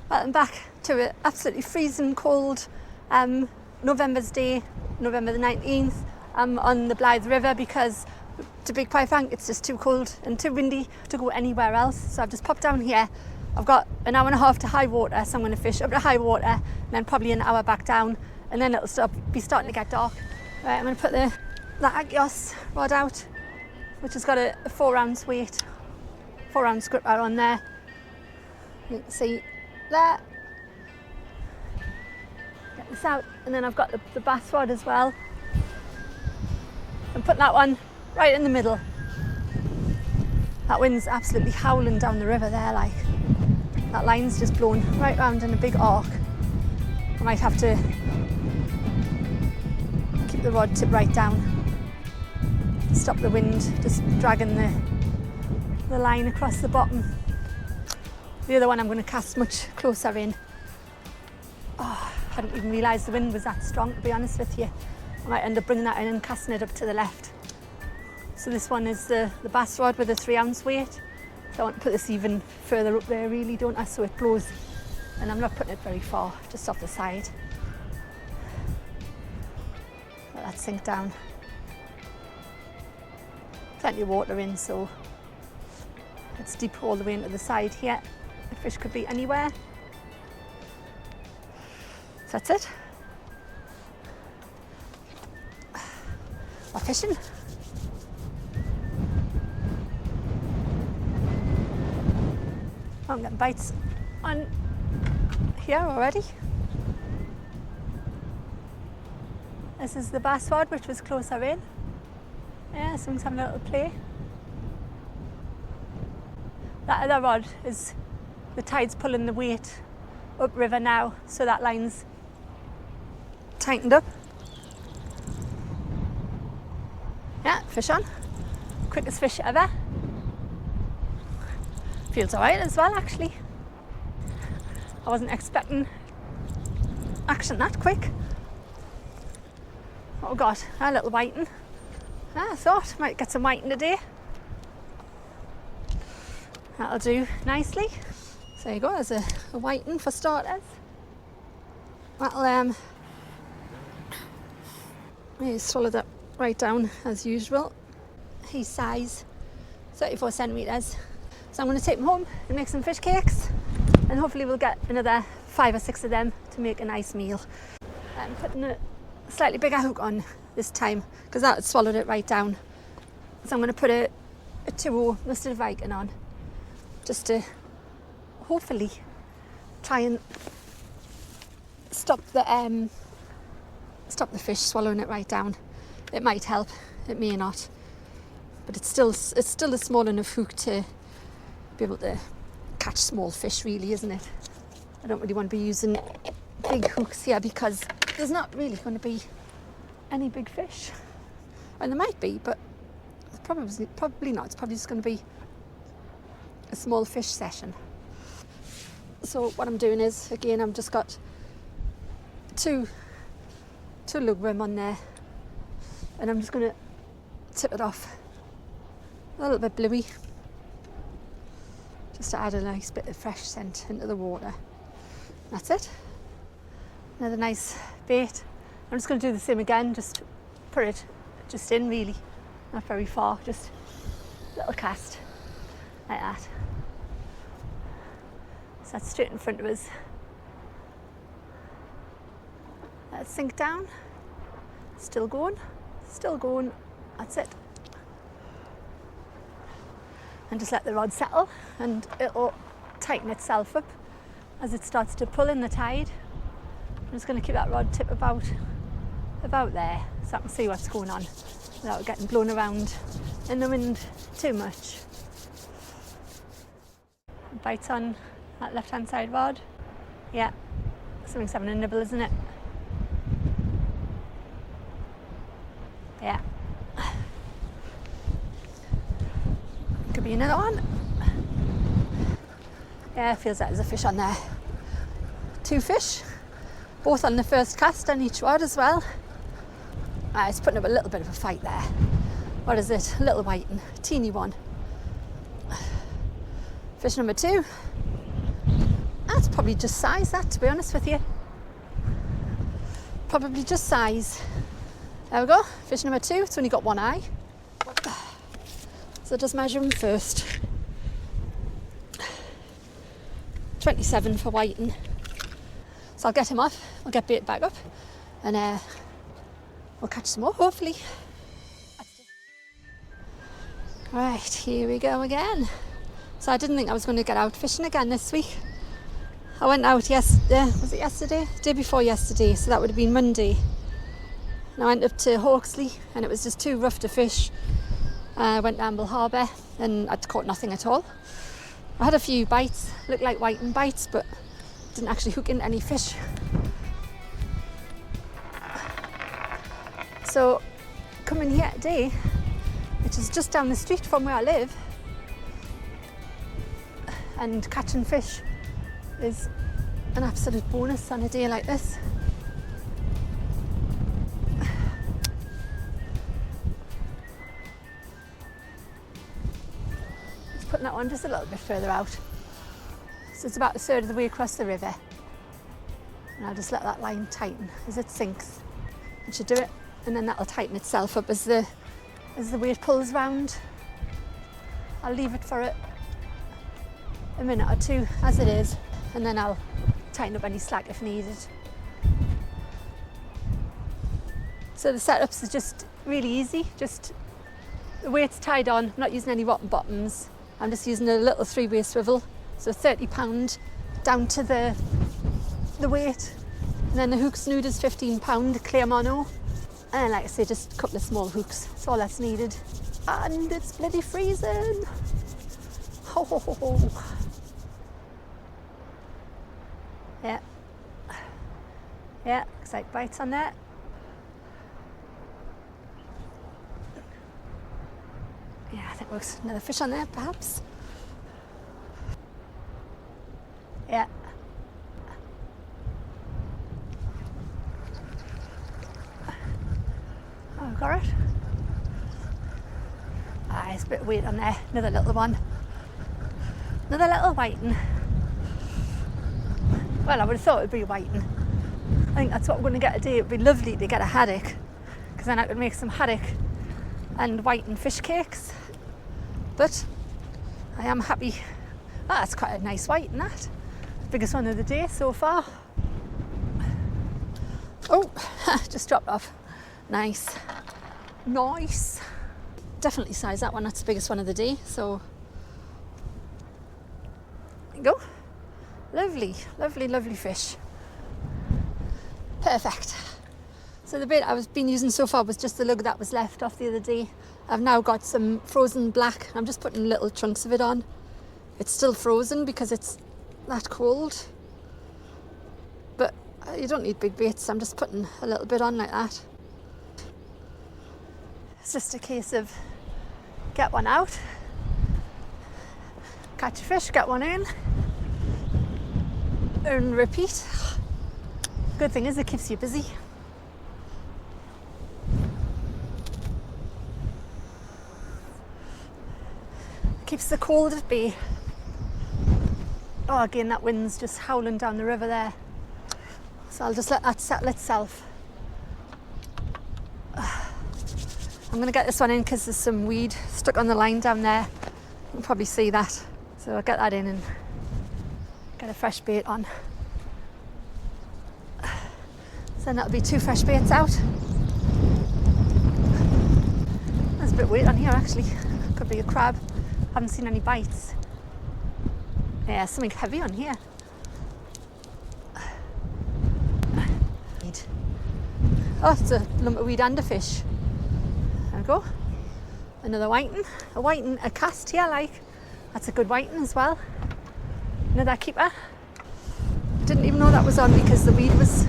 Well, I'm back to an absolutely freezing cold November's Day, November the 19th. I'm on the Blyth River because, to be quite frank, it's just too cold and too windy to go anywhere else. So I've just popped down here. I've got an hour and a half to high water, so I'm going to fish up to high water and then probably an hour back down, and then it'll be starting to get dark. Right, I'm going to put the Agios rod out, which has got a 4 ounce weight, 4 ounce gripper on there. You can see there. Get this out, and then I've got the bass rod as well. I'm putting that one right in the middle. That wind's absolutely howling down the river there, like. That line's just blown right round in a big arc. I might have to keep the rod tip right down to stop the wind just dragging the line across the bottom. The other one I'm going to cast much closer in. Oh, I hadn't even realised the wind was that strong, to be honest with you. I might end up bringing that in and casting it up to the left. So this one is the bass rod with a 3 ounce weight. So I want to put this even further up there, really, don't I? So it blows, and I'm not putting it very far, just off the side. Let that sink down. Plenty of water in, so it's deep all the way into the side here. The fish could be anywhere. So that's it. We're fishing. I'm getting bites on here already. This is the bass rod, which was closer in. Yeah, someone's having a little play. That other rod is, the tide's pulling the weight upriver now, so that line's tightened up. Yeah, fish on. Quickest fish ever. Feels alright as well, actually. I wasn't expecting action that quick. Oh God, a little whiting. I thought might get some whiting today. That'll do nicely. So there you go, there's a whiting for starters. That'll swallow that right down as usual. He's size 34 centimetres. So I'm going to take them home and make some fish cakes, and hopefully we'll get another 5 or 6 of them to make a nice meal. I'm putting a slightly bigger hook on this time because that swallowed it right down. So I'm going to put a 2.0 mustard Viking on, just to hopefully try and stop the fish swallowing it right down. It might help, it may not, but it's still a small enough hook to be able to catch small fish, really, isn't it? I don't really want to be using big hooks here because there's not really going to be any big fish. And there might be, but probably not. It's probably just going to be a small fish session. So what I'm doing is, again, I've just got two lugworm on there, and I'm just going to tip it off a little bit bluey, just to add a nice bit of fresh scent into the water. That's it. Another nice bait. I'm just going to do the same again, just put it just in, really, not very far, just a little cast like that. So that's straight in front of us. Let it sink down. Still going, that's it. And just let the rod settle, and it'll tighten itself up as it starts to pull in the tide. I'm just going to keep that rod tip about there so I can see what's going on without getting blown around in the wind too much. Bites on that left hand side rod. Yeah, something's having a nibble, isn't it? Yeah. Could be another one. Yeah, it feels like there's a fish on there. 2 fish, both on the first cast on each rod as well. It's putting up a little bit of a fight there. What is it? A little whiting, teeny one. Fish number 2. That's probably just size, that, to be honest with you. Probably just size. There we go, fish number 2. It's only got one eye. So just measure him first. 27 for whiting. So I'll get him off, I'll get bait back up, and we'll catch some more, hopefully. Right, here we go again. So I didn't think I was going to get out fishing again this week. I went out was it yesterday? Day before yesterday, so that would have been Monday. And I went up to Hawksley and it was just too rough to fish. I went to Amble Harbour and I'd caught nothing at all. I had a few bites, looked like whiting bites, but didn't actually hook into any fish. So coming here today, which is just down the street from where I live, and catching fish is an absolute bonus on a day like this. Just putting that one just a little bit further out. So it's about a third of the way across the river. And I'll just let that line tighten as it sinks. It should do it, and then that'll tighten itself up as the weight pulls round. I'll leave it for a minute or two as it is, and then I'll tighten up any slack if needed. So the setups are just really easy. Just the weight's tied on. I'm not using any rotten bottoms. I'm just using a little 3-way swivel, so 30 pound down to the weight, and then the hook snood is 15 pound clear mono, and like I say, just a couple of small hooks. That's all that's needed, and it's bloody freezing. Ho ho ho ho. Yeah, looks like bites on there. Yeah, I think there's another fish on there, perhaps. Yeah. Oh, I've got it. Ah, there's a bit of weight on there. Another little one. Another little whiting. Well, I would have thought it would be whiting. I think that's what we're going to get today. It would be lovely to get a haddock, because then I could make some haddock and whiting fish cakes. But I am happy. Ah, that's quite a nice whiting, that. Biggest one of the day so far. Oh, just dropped off. Nice. Nice. Definitely size that one. That's the biggest one of the day. So there you go. Lovely, lovely, lovely fish. Perfect. So the bait I've been using so far was just the lug that was left off the other day. I've now got some frozen black. I'm just putting little chunks of it on. It's still frozen because it's that cold. But you don't need big baits. I'm just putting a little bit on like that. It's just a case of get one out, catch a fish, get one in, and repeat. Good thing is it keeps you busy. Keeps the cold at bay. Oh, again, that wind's just howling down the river there. So I'll just let that settle itself. I'm going to get this one in because there's some weed stuck on the line down there. You can probably see that. So I'll get that in and get a fresh bait on. So then that'll be 2 fresh baits out. There's a bit of weight on here actually. Could be a crab. Haven't seen any bites. Yeah, something heavy on here. Oh, it's a lump of weed and a fish. There we go. Another whiting. A whiting, a cast here, like. That's a good whiting as well. Another keeper. Didn't even know that was on because the weed was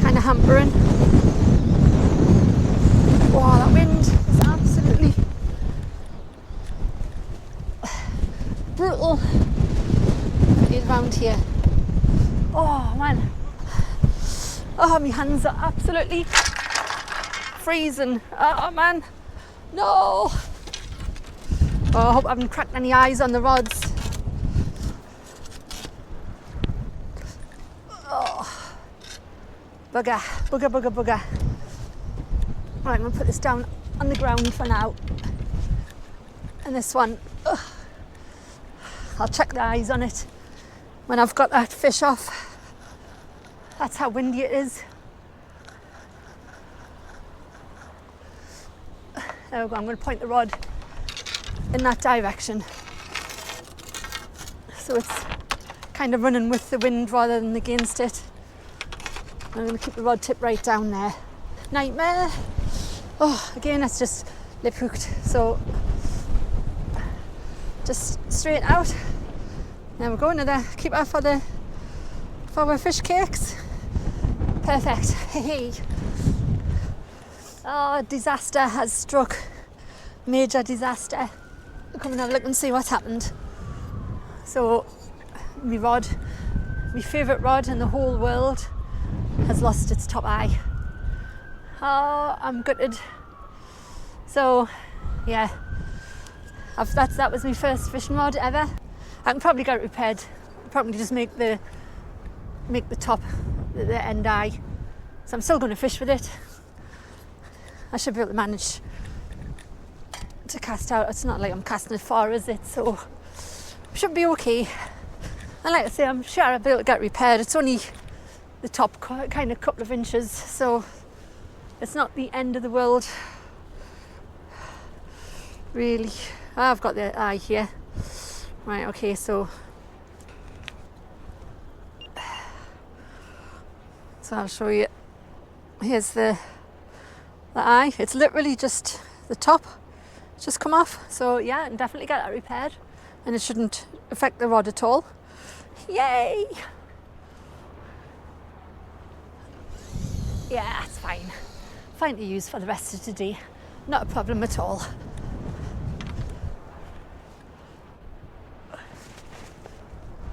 kind of hampering. Wow, that wind is absolutely brutal. Get around here. Oh man. Oh, my hands are absolutely freezing. Oh man. No. Oh, I hope I haven't cracked any eyes on the rods. Bugger, bugger, bugger, bugger. Right, I'm going to put this down on the ground for now. And this one, I'll check the eyes on it when I've got that fish off. That's how windy it is. There we go, I'm going to point the rod in that direction. So it's kind of running with the wind rather than against it. I'm going to keep the rod tip right down there. Nightmare. Oh, again, it's just lip hooked. So just straight out. There we go, another keeper for our fish cakes. Perfect. Hey. Oh, disaster has struck. Major disaster. Come and have a look and see what's happened. So, my favourite rod in the whole world, has lost its top eye. Oh, I'm gutted. So, yeah, that was my first fishing rod ever. I can probably get it repaired. Probably just make the top, the end eye. So I'm still going to fish with it. I should be able to manage to cast out. It's not like I'm casting it far, is it? So should be okay. And like I say, I'm sure I'll be able to get it repaired. It's only the top kind of couple of inches, so it's not the end of the world, really. I've got the eye here. Right, okay, so I'll show you. Here's the eye. It's literally just the top. It's just come off. So yeah, I can definitely get that repaired, and it shouldn't affect the rod at all. Yay! Yeah, it's fine. Fine to use for the rest of today. Not a problem at all.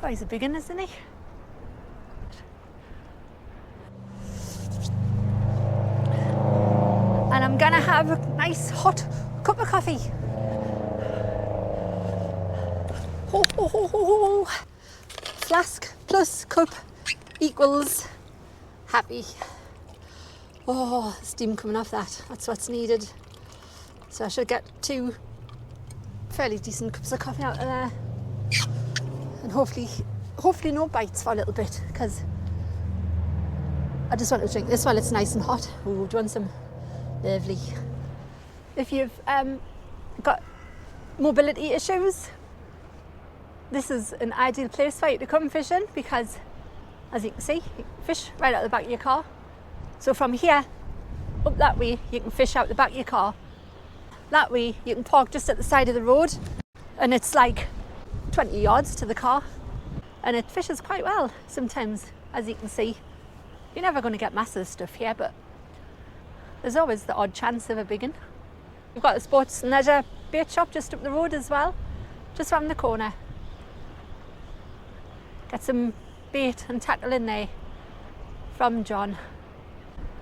Oh, he's a big one, isn't he? And I'm gonna have a nice hot cup of coffee. Ho, ho, ho, ho, ho. Flask plus cup equals happy. Oh, steam coming off that. That's what's needed. So I should get 2 fairly decent cups of coffee out of there. And hopefully no bites for a little bit, because I just want to drink this while it's nice and hot. Ooh, do you want some? Lovely. If you've got mobility issues, this is an ideal place for you to come fishing, because as you can see, you can fish right out the back of your car. So from here up that way, you can fish out the back of your car. That way you can park just at the side of the road, and it's like 20 yards to the car, and it fishes quite well sometimes. As you can see, you're never going to get massive stuff here, but there's always the odd chance of a big one. We've got a sports and leisure bait shop just up the road as well, just round the corner. Get some bait and tackle in there from John.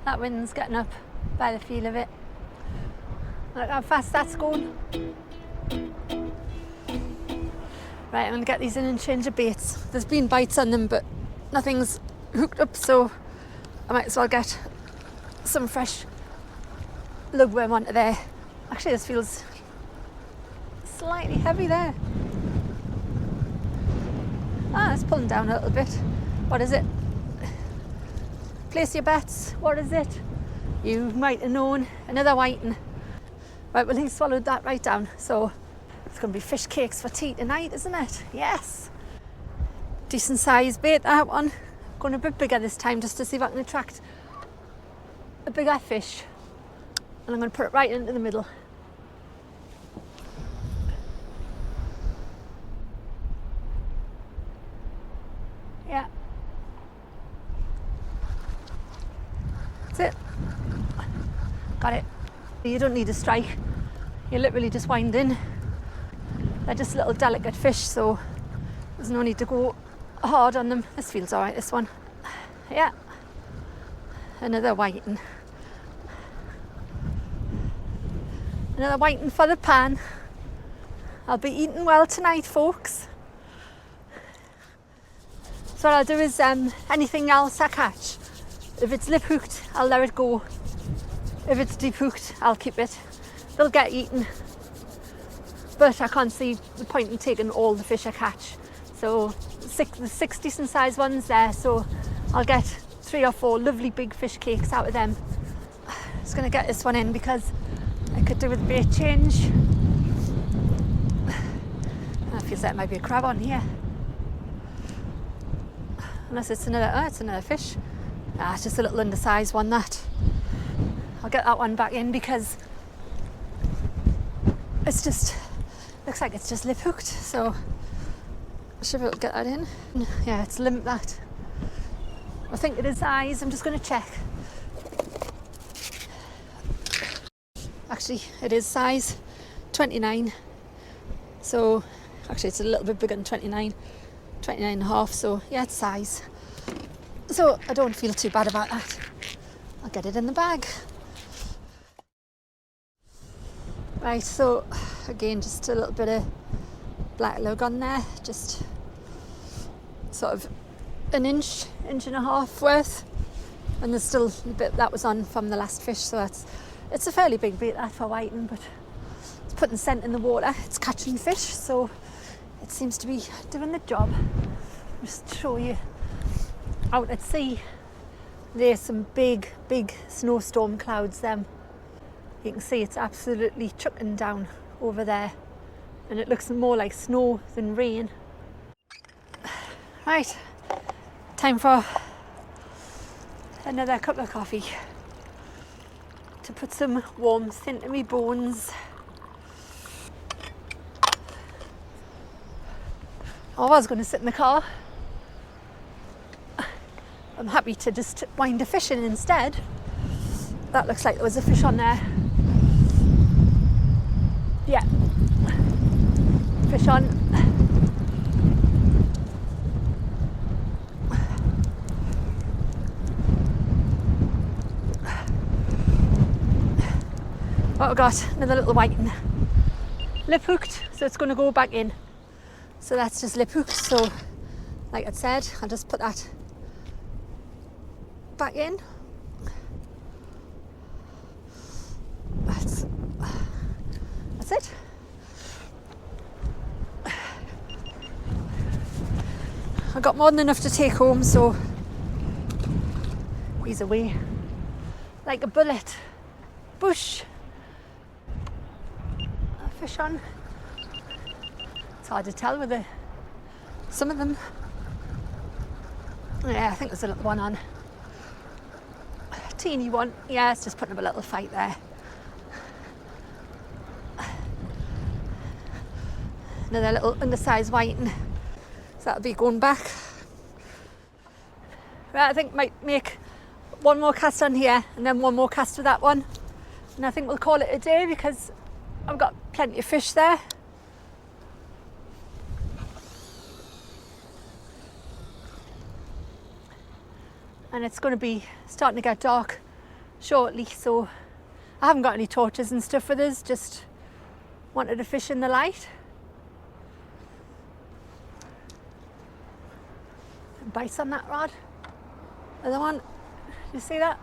That wind's getting up by the feel of it. Look how fast that's going. Right, I'm going to get these in and change the baits. There's been bites on them, but nothing's hooked up, so I might as well get some fresh lugworm onto there. Actually, this feels slightly heavy there. Ah, it's pulling down a little bit. What is it? Place your bets. What is it? You might have known. Another whiting. Right, well, he swallowed that right down. So it's going to be fish cakes for tea tonight, isn't it? Yes. Decent sized bait, that one. Going a bit bigger this time, just to see if I can attract a bigger fish. And I'm going to put it right into the middle. Yeah. That's it. Got it. You don't need a strike. You literally just wind in. They're just little delicate fish, so there's no need to go hard on them. This feels alright, this one. Yeah. Another whiting. Another whiting for the pan. I'll be eating well tonight, folks. So what I'll do is anything else I catch, If it's lip hooked, I'll let it go. If it's deep hooked, I'll keep it. They'll get eaten, but I can't see the point in taking all the fish I catch. So the 6 decent sized ones there, so I'll get 3 or 4 lovely big fish cakes out of them. I'm just going to get this one in because I could do with a bait change. I feel like there might be a crab on here. Unless it's another fish. It's just a little undersized one, that. I'll get that one back in because it's just, looks like it's just lip hooked, so I should be able to get that in. Yeah, it's limp, that. I think it is size, I'm just going to check. Actually, it is size 29. So, actually it's a little bit bigger than 29 and a half, so yeah, it's size. So I don't feel too bad about that. I'll get it in the bag. Right, so again, just a little bit of black lug on there, just sort of an inch and a half worth, and there's still a bit that was on from the last fish, so it's a fairly big bait, that, for whiting, but it's putting scent in the water, it's catching fish, so it seems to be doing the job. Just to show you out at sea, there's some big snowstorm clouds. Them, you can see it's absolutely chucking down over there, and it looks more like snow than rain. Right, time for another cup of coffee to put some warmth into my bones. I was going to sit in the car. I'm happy to just wind a fish in instead. That looks like there was a fish on there. Yeah, fish on. What have we got? Another little whiting. Lip hooked, so it's going to go back in. So that's just lip hooked, so like I said, I'll just put that back in. That's it. I got more than enough to take home, so he's away like a bullet. Bush. A fish on. It's hard to tell with some of them. Yeah, I think there's a little one on. A teeny one. Yeah, it's just putting up a little fight there. Another little undersized whiting. So that'll be going back. Right, I think might make one more cast on here and then one more cast with that one. And I think we'll call it a day because I've got plenty of fish there. And it's going to be starting to get dark shortly, so I haven't got any torches and stuff with us, just wanted to fish in the light. Bites on that rod. Other one, you see that?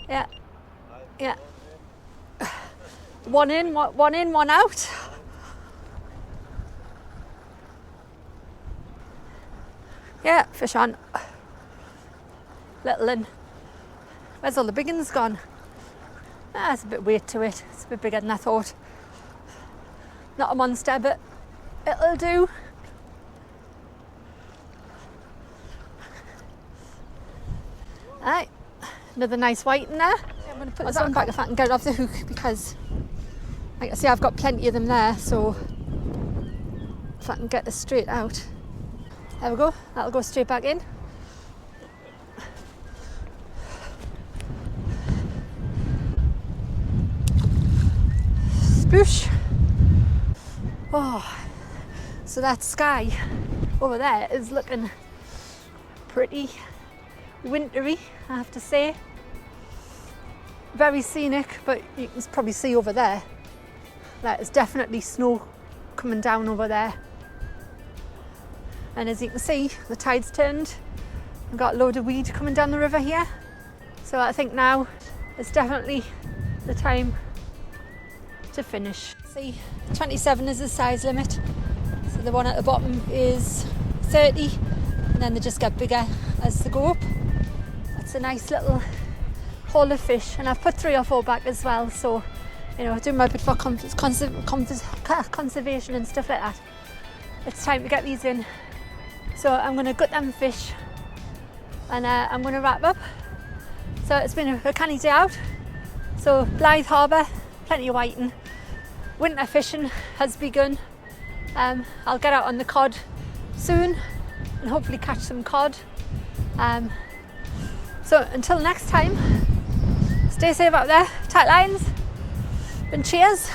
Yeah, yeah. One in, one out. Yeah, fish on. Little in. Where's all the big ones gone? There's a bit of weight to it. It's a bit bigger than I thought. Not a monster, but it'll do. Right, another nice white in there. I'm going to put this one back if I can get it off the hook because, like I say, I've got plenty of them there, so if I can get this straight out. There we go, that'll go straight back in. Sploosh. Oh, so that sky over there is looking pretty wintry, I have to say. Very scenic, but you can probably see over there that is definitely snow coming down over there. And as you can see, the tide's turned We've got a load of weed coming down the river here. So I think now is definitely the time to finish. See, 27 is the size limit. So the one at the bottom is 30 and then they just get bigger as they go up. That's a nice little haul of fish, and I've put 3 or 4 back as well, so you know, doing my bit for conservation and stuff like that. It's time to get these in. So I'm going to gut them fish and I'm going to wrap up. So it's been a canny day out. So Blyth Harbour, plenty of whiting. Winter fishing has begun. I'll get out on the cod soon and hopefully catch some cod. So until next time, stay safe out there, tight lines, and cheers.